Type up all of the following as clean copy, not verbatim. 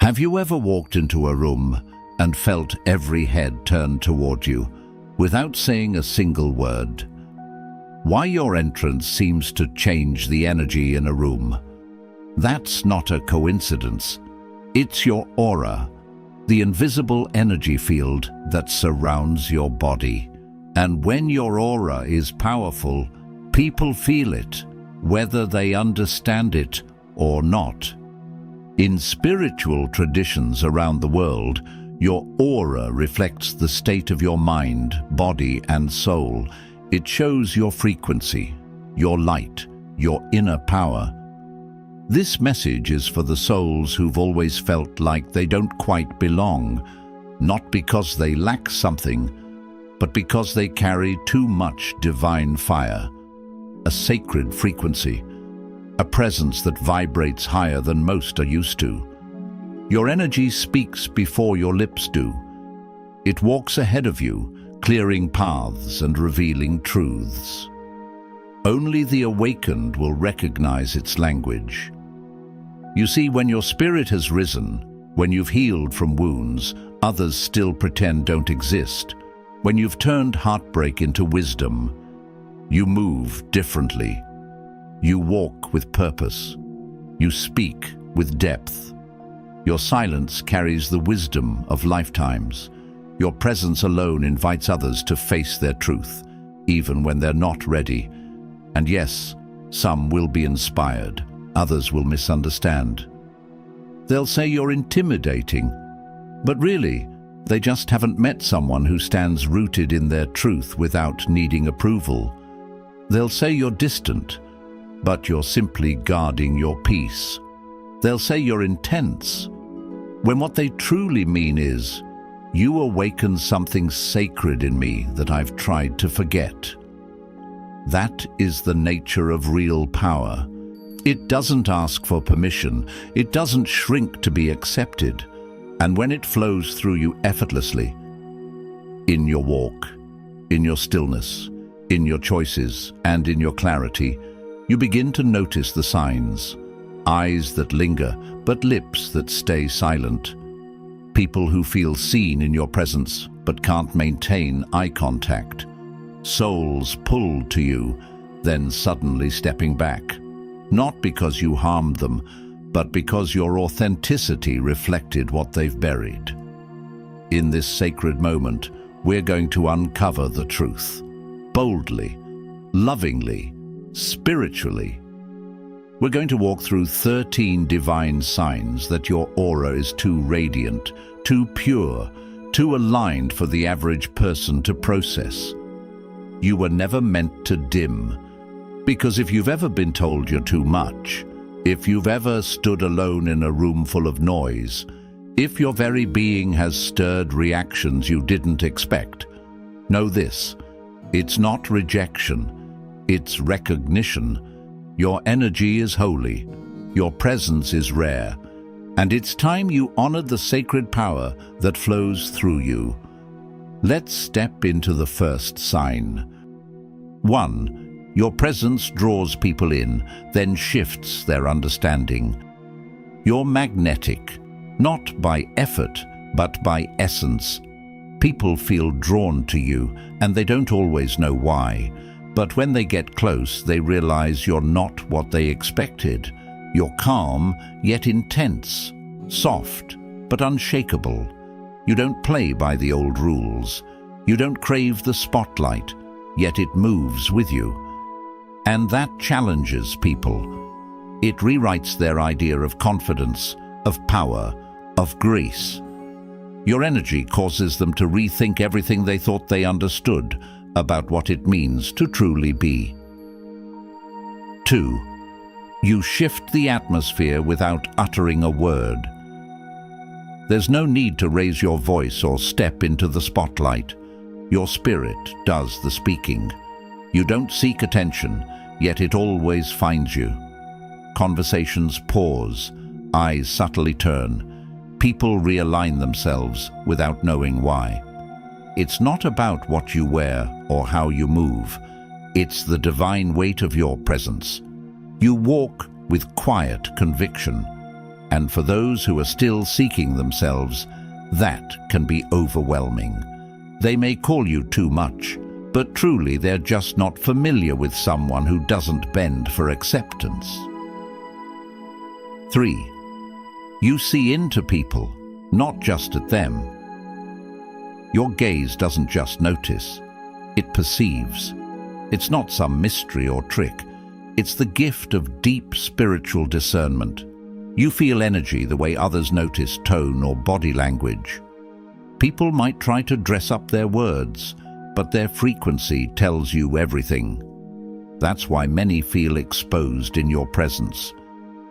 Have you ever walked into a room and felt every head turned toward you without saying a single word? Why your entrance seems to change the energy in a room? That's not a coincidence. It's your aura, the invisible energy field that surrounds your body. And when your aura is powerful, people feel it, whether they understand it or not. In spiritual traditions around the world, your aura reflects the state of your mind, body, and soul. It shows your frequency, your light, your inner power. This message is for the souls who've always felt like they don't quite belong, not because they lack something, but because they carry too much divine fire, a sacred frequency, a presence that vibrates higher than most are used to. Your energy speaks before your lips do. It walks ahead of you, clearing paths and revealing truths. Only the awakened will recognize its language. You see, when your spirit has risen, when you've healed from wounds others still pretend don't exist, when you've turned heartbreak into wisdom, you move differently. You walk with purpose. You speak with depth. Your silence carries the wisdom of lifetimes. Your presence alone invites others to face their truth, even when they're not ready. And yes, some will be inspired, others will misunderstand. They'll say you're intimidating, but really, they just haven't met someone who stands rooted in their truth without needing approval. They'll say you're distant, but you're simply guarding your peace. They'll say you're intense, when what they truly mean is, you awaken something sacred in me that I've tried to forget. That is the nature of real power. It doesn't ask for permission, it doesn't shrink to be accepted, and when it flows through you effortlessly, in your walk, in your stillness, in your choices, and in your clarity, you begin to notice the signs. Eyes that linger, but lips that stay silent. People who feel seen in your presence, but can't maintain eye contact. Souls pulled to you, then suddenly stepping back. Not because you harmed them, but because your authenticity reflected what they've buried. In this sacred moment, we're going to uncover the truth. Boldly, lovingly, spiritually. We're going to walk through 13 divine signs that your aura is too radiant, too pure, too aligned for the average person to process. You were never meant to dim, because if you've ever been told you're too much, if you've ever stood alone in a room full of noise, if your very being has stirred reactions you didn't expect, know this: it's not rejection, it's recognition. Your energy is holy, your presence is rare, and it's time you honored the sacred power that flows through you. Let's step into the first sign. 1. Your presence draws people in, then shifts their understanding. You're magnetic, not by effort, but by essence. People feel drawn to you, and they don't always know why. But when they get close, they realize you're not what they expected. You're calm, yet intense, soft, but unshakable. You don't play by the old rules. You don't crave the spotlight, yet it moves with you. And that challenges people. It rewrites their idea of confidence, of power, of grace. Your energy causes them to rethink everything they thought they understood about what it means to truly be. 2. You shift the atmosphere without uttering a word. There's no need to raise your voice or step into the spotlight. Your spirit does the speaking. You don't seek attention, yet it always finds you. Conversations pause, eyes subtly turn. People realign themselves without knowing why. It's not about what you wear or how you move. It's the divine weight of your presence. You walk with quiet conviction, And for those who are still seeking themselves, that can be overwhelming. They may call you too much, but truly they're just not familiar with someone who doesn't bend for acceptance. 3. You see into people, not just at them. Your gaze doesn't just notice, it perceives. It's not some mystery or trick. It's the gift of deep spiritual discernment. You feel energy the way others notice tone or body language. People might try to dress up their words, but their frequency tells you everything. That's why many feel exposed in your presence.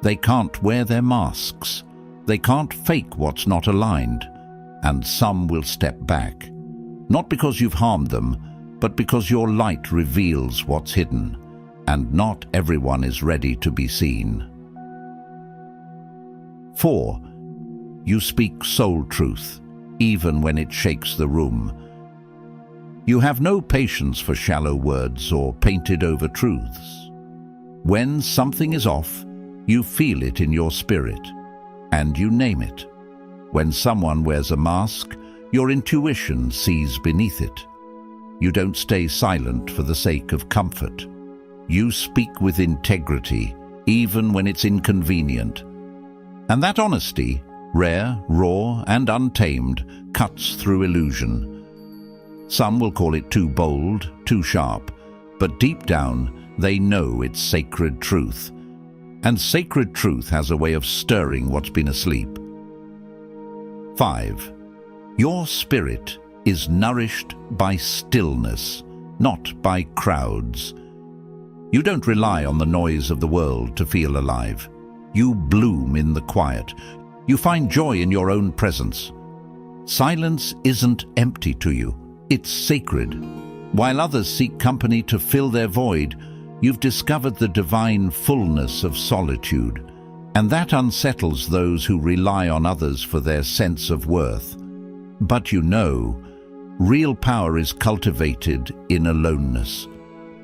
They can't wear their masks. They can't fake what's not aligned. And some will step back. Not because you've harmed them, but because your light reveals what's hidden. And not everyone is ready to be seen. 4. You speak soul truth, even when it shakes the room. You have no patience for shallow words or painted-over truths. When something is off, you feel it in your spirit, and you name it. When someone wears a mask, your intuition sees beneath it. You don't stay silent for the sake of comfort. You speak with integrity, even when it's inconvenient. And that honesty, rare, raw, and untamed, cuts through illusion. Some will call it too bold, too sharp, but deep down, they know it's sacred truth. And sacred truth has a way of stirring what's been asleep. 5. Your spirit is nourished by stillness, not by crowds. You don't rely on the noise of the world to feel alive. You bloom in the quiet. You find joy in your own presence. Silence isn't empty to you. It's sacred. While others seek company to fill their void, you've discovered the divine fullness of solitude. And that unsettles those who rely on others for their sense of worth. But you know, real power is cultivated in aloneness.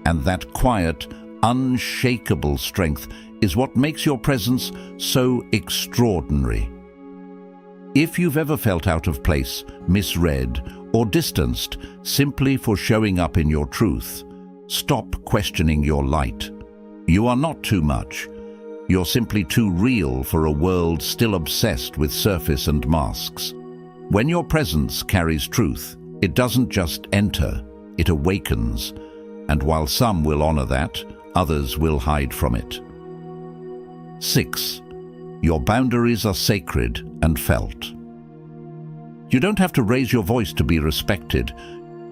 And that quiet, unshakable strength is what makes your presence so extraordinary. If you've ever felt out of place, misread, or distanced simply for showing up in your truth, stop questioning your light. You are not too much. You're simply too real for a world still obsessed with surface and masks. When your presence carries truth, it doesn't just enter, it awakens. And while some will honor that, others will hide from it. 6. Your boundaries are sacred and felt. You don't have to raise your voice to be respected.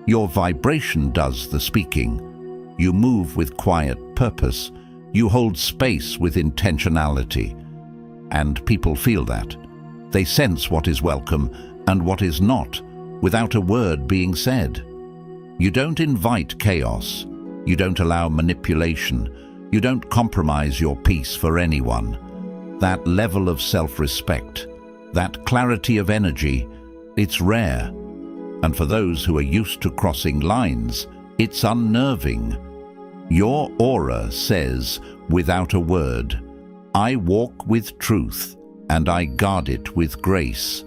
Your vibration does the speaking. You move with quiet purpose. You hold space with intentionality. And people feel that. They sense what is welcome and what is not, without a word being said. You don't invite chaos. You don't allow manipulation. You don't compromise your peace for anyone. That level of self-respect, that clarity of energy, it's rare. And for those who are used to crossing lines, it's unnerving. Your aura says, without a word, I walk with truth and I guard it with grace.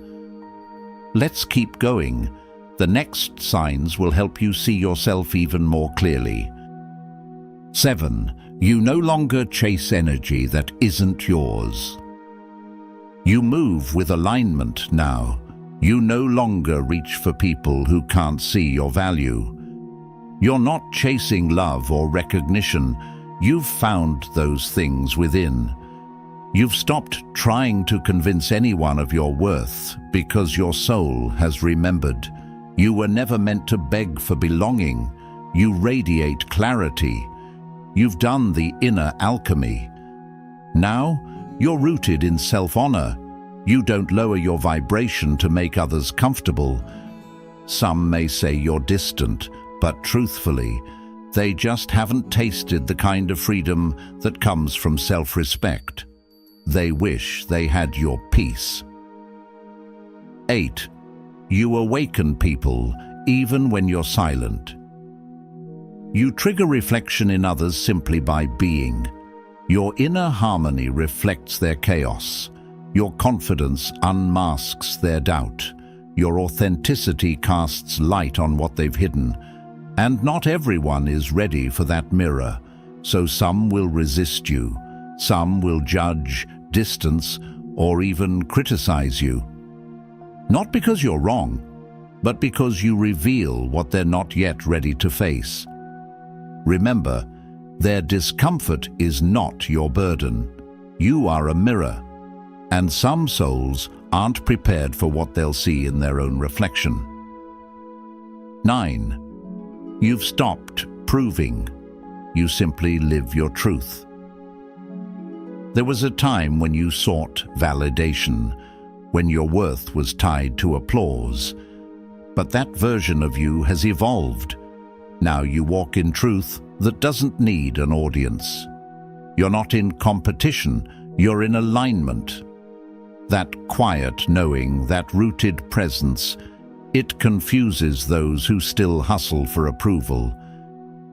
Let's keep going. The next signs will help you see yourself even more clearly. 7. You no longer chase energy that isn't yours. You move with alignment now. You no longer reach for people who can't see your value. You're not chasing love or recognition. You've found those things within. You've stopped trying to convince anyone of your worth because your soul has remembered. You were never meant to beg for belonging. You radiate clarity. You've done the inner alchemy. Now, you're rooted in self-honor. You don't lower your vibration to make others comfortable. Some may say you're distant, but truthfully, they just haven't tasted the kind of freedom that comes from self-respect. They wish they had your peace. 8. You awaken people even when you're silent. You trigger reflection in others simply by being. Your inner harmony reflects their chaos. Your confidence unmasks their doubt. Your authenticity casts light on what they've hidden. And not everyone is ready for that mirror, so some will resist you, some will judge, distance, or even criticize you. Not because you're wrong, but because you reveal what they're not yet ready to face. Remember, their discomfort is not your burden. You are a mirror, and some souls aren't prepared for what they'll see in their own reflection. 9. You've stopped proving. You simply live your truth. There was a time when you sought validation, when your worth was tied to applause. But that version of you has evolved. Now you walk in truth that doesn't need an audience. You're not in competition, you're in alignment. That quiet knowing, that rooted presence, it confuses those who still hustle for approval.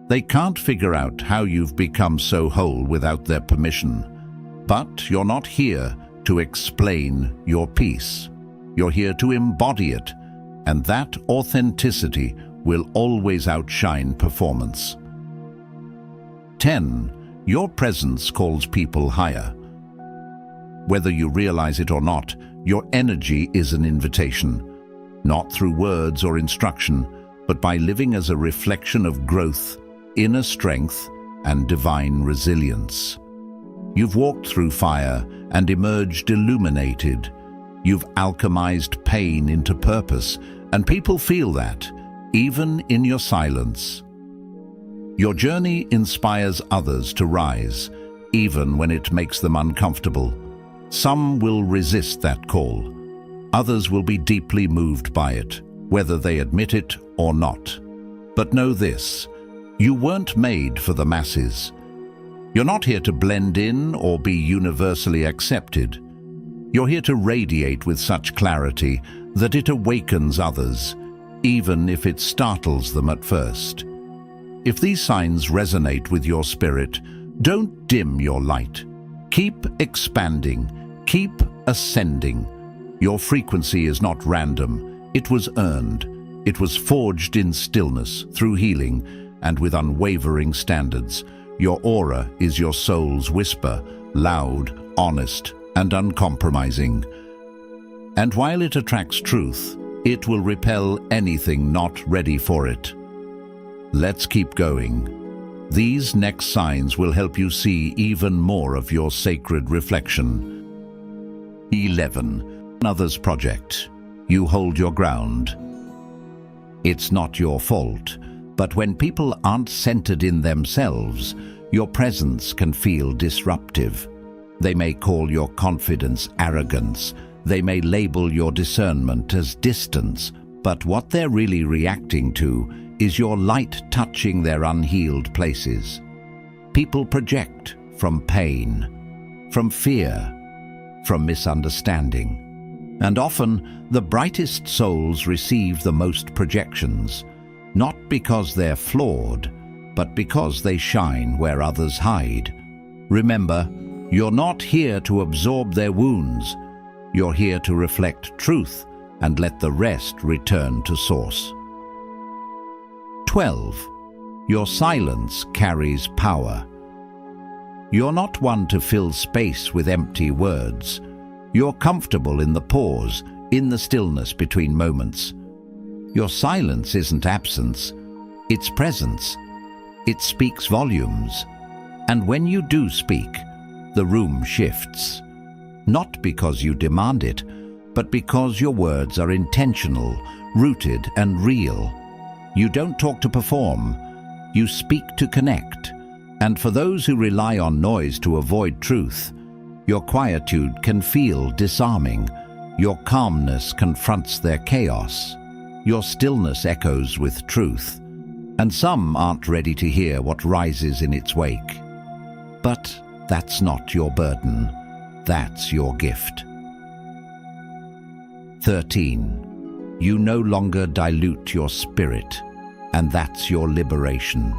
They can't figure out how you've become so whole without their permission. But you're not here to explain your peace. You're here to embody it, and that authenticity will always outshine performance. 10. Your presence calls people higher. Whether you realize it or not, your energy is an invitation, not through words or instruction, but by living as a reflection of growth, inner strength, and divine resilience. You've walked through fire and emerged illuminated. You've alchemized pain into purpose, and people feel that, even in your silence. Your journey inspires others to rise, even when it makes them uncomfortable. Some will resist that call. Others will be deeply moved by it, whether they admit it or not. But know this, you weren't made for the masses. You're not here to blend in or be universally accepted. You're here to radiate with such clarity that it awakens others, even if it startles them at first. If these signs resonate with your spirit, don't dim your light. Keep expanding, keep ascending. Your frequency is not random, it was earned. It was forged in stillness, through healing, and with unwavering standards. Your aura is your soul's whisper, loud, honest, and uncompromising. And while it attracts truth, it will repel anything not ready for it. Let's keep going. These next signs will help you see even more of your sacred reflection. 11. Others' project. You hold your ground. It's not your fault, but when people aren't centered in themselves, your presence can feel disruptive. They may call your confidence arrogance. They may label your discernment as distance, but what they're really reacting to is your light touching their unhealed places. People project from pain, from fear, from misunderstanding. And often, the brightest souls receive the most projections, not because they're flawed, but because they shine where others hide. Remember, you're not here to absorb their wounds. You're here to reflect truth and let the rest return to source. 12. Your silence carries power. You're not one to fill space with empty words. You're comfortable in the pause, in the stillness between moments. Your silence isn't absence, it's presence. It speaks volumes. And when you do speak, the room shifts. Not because you demand it, but because your words are intentional, rooted and real. You don't talk to perform, you speak to connect. And for those who rely on noise to avoid truth, your quietude can feel disarming. Your calmness confronts their chaos. Your stillness echoes with truth. And some aren't ready to hear what rises in its wake. But that's not your burden. That's your gift. 13. You no longer dilute your spirit, and that's your liberation.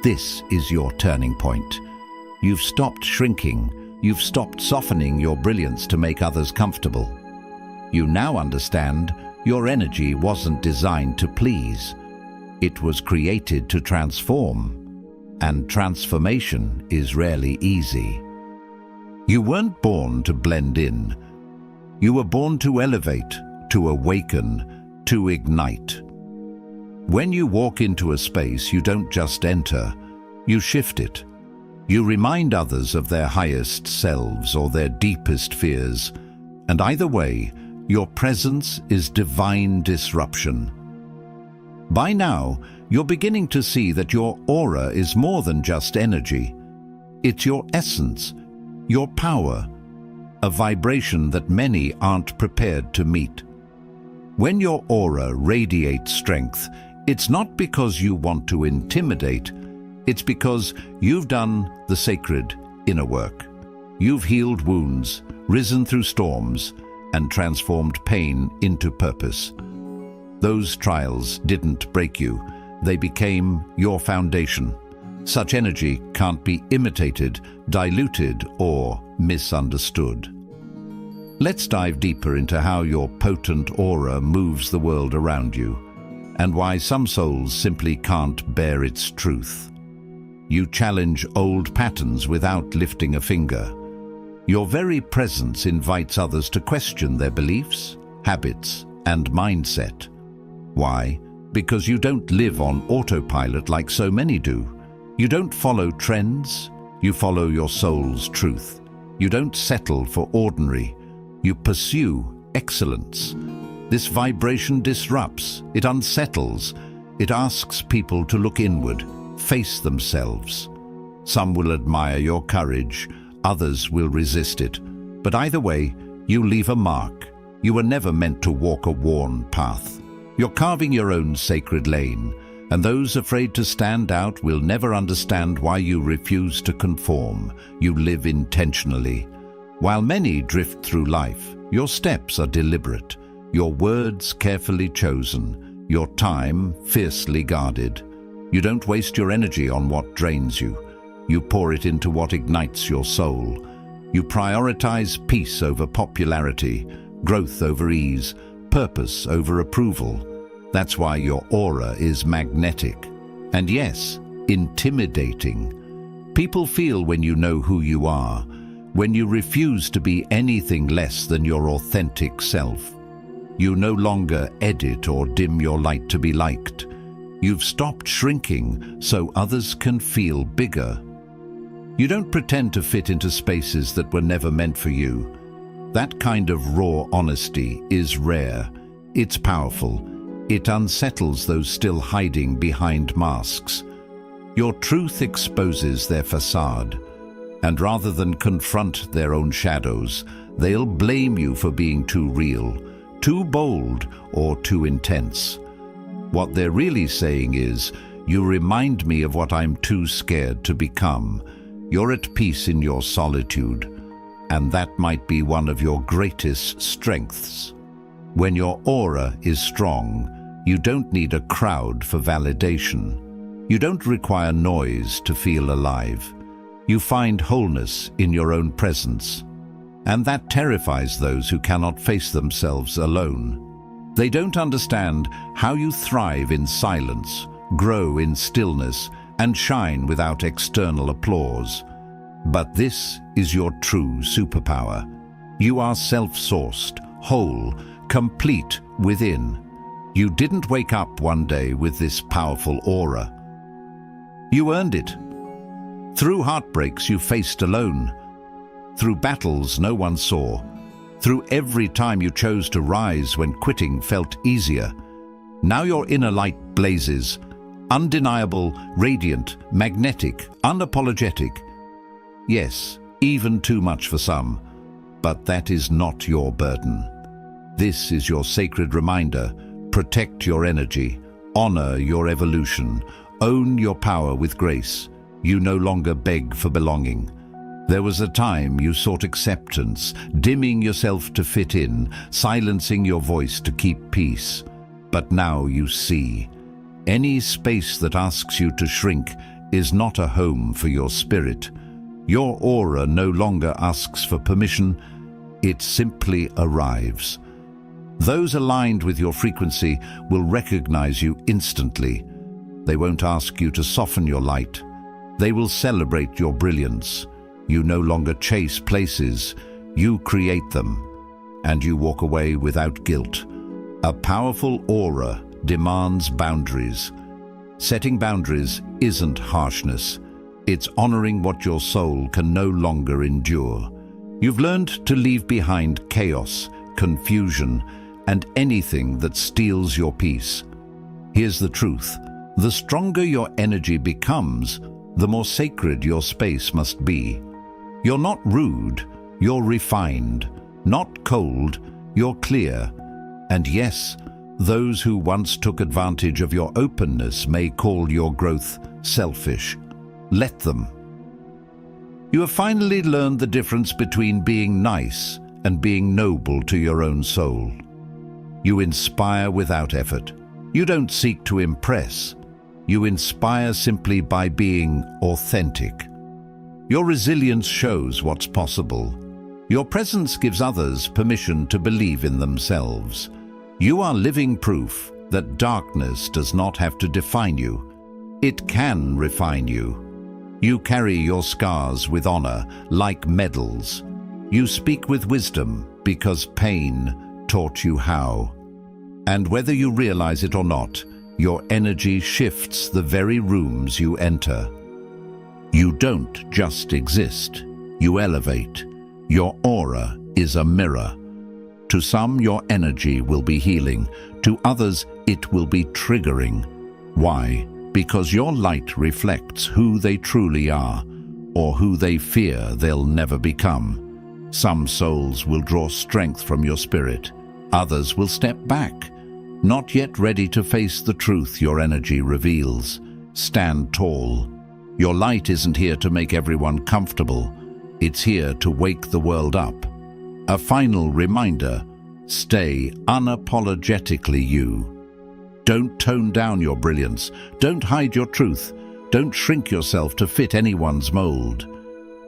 This is your turning point. You've stopped shrinking, you've stopped softening your brilliance to make others comfortable. You now understand your energy wasn't designed to please. It was created to transform, and transformation is rarely easy. You weren't born to blend in. You were born to elevate, to awaken, to ignite. When you walk into a space, you don't just enter, you shift it. You remind others of their highest selves or their deepest fears, and either way, your presence is divine disruption. By now, you're beginning to see that your aura is more than just energy. It's your essence, your power, a vibration that many aren't prepared to meet. When your aura radiates strength, it's not because you want to intimidate, it's because you've done the sacred inner work. You've healed wounds, risen through storms, and transformed pain into purpose. Those trials didn't break you, they became your foundation. Such energy can't be imitated, diluted, or misunderstood. Let's dive deeper into how your potent aura moves the world around you, and why some souls simply can't bear its truth. You challenge old patterns without lifting a finger. Your very presence invites others to question their beliefs, habits, and mindset. Why? Because you don't live on autopilot like so many do. You don't follow trends, you follow your soul's truth. You don't settle for ordinary, you pursue excellence. This vibration disrupts, it unsettles, it asks people to look inward, face themselves. Some will admire your courage, others will resist it. But either way, you leave a mark. You were never meant to walk a worn path. You're carving your own sacred lane, and those afraid to stand out will never understand why you refuse to conform. You live intentionally. While many drift through life, your steps are deliberate, your words carefully chosen, your time fiercely guarded. You don't waste your energy on what drains you. You pour it into what ignites your soul. You prioritize peace over popularity, growth over ease, purpose over approval. That's why your aura is magnetic. And yes, intimidating. People feel when you know who you are, when you refuse to be anything less than your authentic self. You no longer edit or dim your light to be liked. You've stopped shrinking so others can feel bigger. You don't pretend to fit into spaces that were never meant for you. That kind of raw honesty is rare. It's powerful. It unsettles those still hiding behind masks. Your truth exposes their facade, and rather than confront their own shadows, they'll blame you for being too real, too bold, or too intense. What they're really saying is, you remind me of what I'm too scared to become. You're at peace in your solitude, and that might be one of your greatest strengths. When your aura is strong, you don't need a crowd for validation. You don't require noise to feel alive. You find wholeness in your own presence, and that terrifies those who cannot face themselves alone. They don't understand how you thrive in silence, grow in stillness, and shine without external applause. But this is your true superpower. You are self-sourced, whole, complete within. You didn't wake up one day with this powerful aura. You earned it. Through heartbreaks you faced alone, through battles no one saw, through every time you chose to rise when quitting felt easier. Now your inner light blazes, undeniable, radiant, magnetic, unapologetic. Yes, even too much for some, but that is not your burden. This is your sacred reminder. Protect your energy, honor your evolution, own your power with grace. You no longer beg for belonging. There was a time you sought acceptance, dimming yourself to fit in, silencing your voice to keep peace. But now you see. Any space that asks you to shrink is not a home for your spirit. Your aura no longer asks for permission, it simply arrives. Those aligned with your frequency will recognize you instantly. They won't ask you to soften your light. They will celebrate your brilliance. You no longer chase places, you create them, and you walk away without guilt. A powerful aura demands boundaries. Setting boundaries isn't harshness. It's honoring what your soul can no longer endure. You've learned to leave behind chaos, confusion, and anything that steals your peace. Here's the truth. The stronger your energy becomes, the more sacred your space must be. You're not rude, you're refined. Not cold, you're clear. And yes, those who once took advantage of your openness may call your growth selfish. Let them. You have finally learned the difference between being nice and being noble to your own soul. You inspire without effort. You don't seek to impress. You inspire simply by being authentic. Your resilience shows what's possible. Your presence gives others permission to believe in themselves. You are living proof that darkness does not have to define you. It can refine you. You carry your scars with honor, like medals. You speak with wisdom because pain taught you how. And whether you realize it or not, your energy shifts the very rooms you enter. You don't just exist, you elevate. Your aura is a mirror. To some, your energy will be healing. To others, it will be triggering. Why? Because your light reflects who they truly are, or who they fear they'll never become. Some souls will draw strength from your spirit. Others will step back, not yet ready to face the truth your energy reveals. Stand tall. Your light isn't here to make everyone comfortable. It's here to wake the world up. A final reminder, stay unapologetically you. Don't tone down your brilliance. Don't hide your truth. Don't shrink yourself to fit anyone's mold.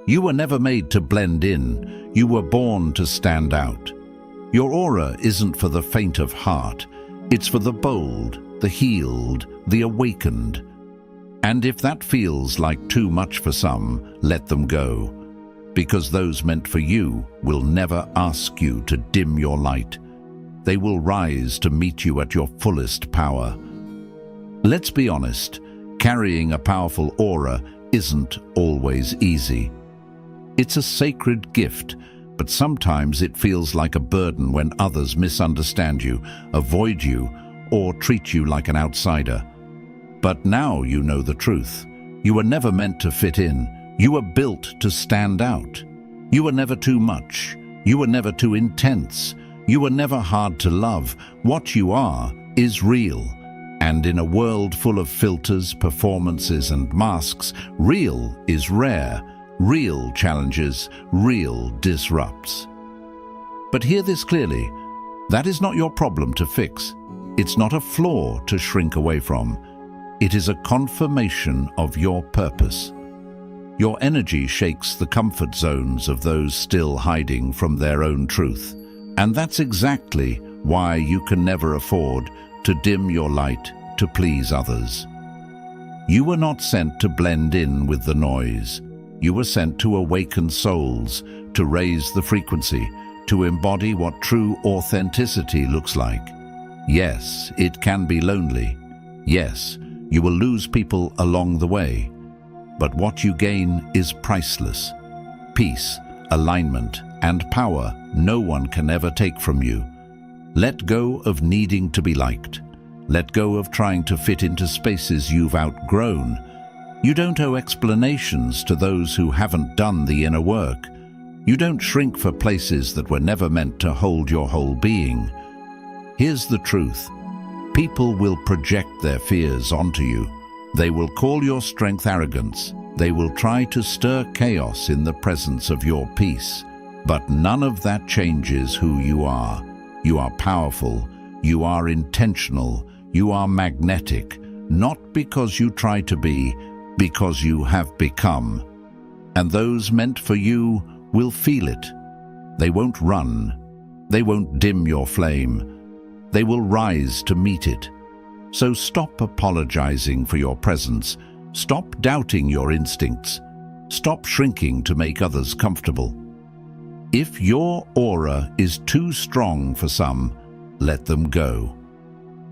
You were never made to blend in. You were born to stand out. Your aura isn't for the faint of heart. It's for the bold, the healed, the awakened. And if that feels like too much for some, let them go. Because those meant for you will never ask you to dim your light. They will rise to meet you at your fullest power. Let's be honest, carrying a powerful aura isn't always easy. It's a sacred gift, but sometimes it feels like a burden when others misunderstand you, avoid you, or treat you like an outsider. But now you know the truth. You were never meant to fit in. You were built to stand out. You were never too much. You were never too intense. You were never hard to love. What you are is real. And in a world full of filters, performances, and masks, real is rare. Real challenges, real disrupts. But hear this clearly. That is not your problem to fix. It's not a flaw to shrink away from. It is a confirmation of your purpose. Your energy shakes the comfort zones of those still hiding from their own truth. And that's exactly why you can never afford to dim your light to please others. You were not sent to blend in with the noise. You were sent to awaken souls, to raise the frequency, to embody what true authenticity looks like. Yes, it can be lonely. Yes, you will lose people along the way. But what you gain is priceless. Peace, alignment, and power no one can ever take from you. Let go of needing to be liked. Let go of trying to fit into spaces you've outgrown. You don't owe explanations to those who haven't done the inner work. You don't shrink for places that were never meant to hold your whole being. Here's the truth. People will project their fears onto you. They will call your strength arrogance. They will try to stir chaos in the presence of your peace. But none of that changes who you are. You are powerful. You are intentional. You are magnetic. Not because you try to be, because you have become. and those meant for you will feel it. They won't run. They won't dim your flame. They will rise to meet it. So stop apologizing for your presence. Stop doubting your instincts. Stop shrinking to make others comfortable. If your aura is too strong for some, let them go.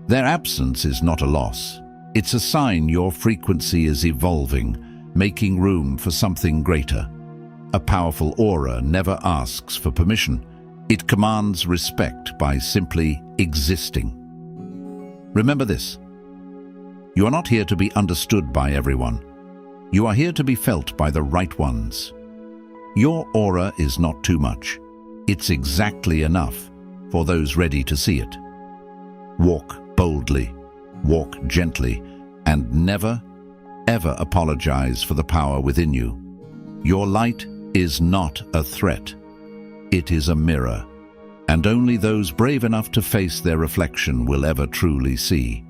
Their absence is not a loss. It's a sign your frequency is evolving, making room for something greater. A powerful aura never asks for permission. It commands respect by simply existing. Remember this: you are not here to be understood by everyone. You are here to be felt by the right ones. Your aura is not too much. It's exactly enough for those ready to see it. Walk boldly, walk gently, and never, ever apologize for the power within you. Your light is not a threat. It is a mirror, and only those brave enough to face their reflection will ever truly see.